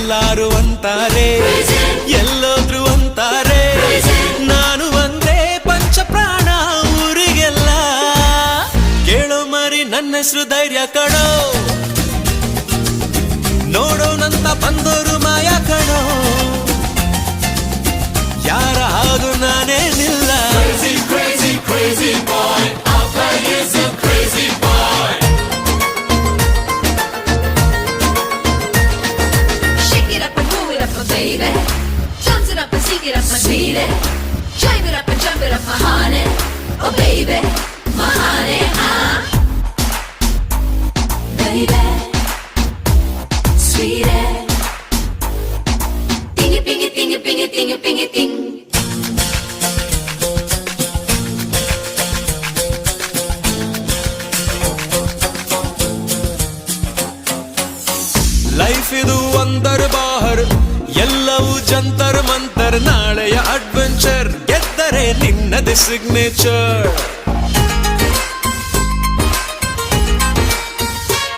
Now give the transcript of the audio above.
ಎಲ್ಲಾರು ಅಂತಾರೆ, ಎಲ್ಲೋದ್ರು ಅಂತಾರೆ, ನಾನು ಒಂದೇ ಪಂಚ ಪ್ರಾಣ ಊರಿಗೆಲ್ಲ. ಕೇಳೋ ಮರಿ ನನ್ನ ಹೆಸರು ಧೈರ್ಯ ಕಣೋ, ನೋಡೋನಂತ ಬಂದೋರು ಮಾಯ ಕಣೋ, ಯಾರ ಹಾಗು ನಾನೇನಿಲ್ಲ. Crazy, crazy boy, Alpha is a crazy boy. Shake it up and move it up, my baby. Dance it up and sing it up, my sweetie. Drive it up and jump it up, my honey. Oh baby, my honey, baby, sweetie. Ding it, ding it, ding it, ding it, ding it, ding it, ding. Life ಇದು ಒಂದರ್ ಬಾಹರ್, ಎಲ್ಲವೂ ಜಂತರ್ ಮಂತರ್, ನಾಳೆಯ adventure ಗೆದ್ದರೆ ನಿನ್ನದೇ signature.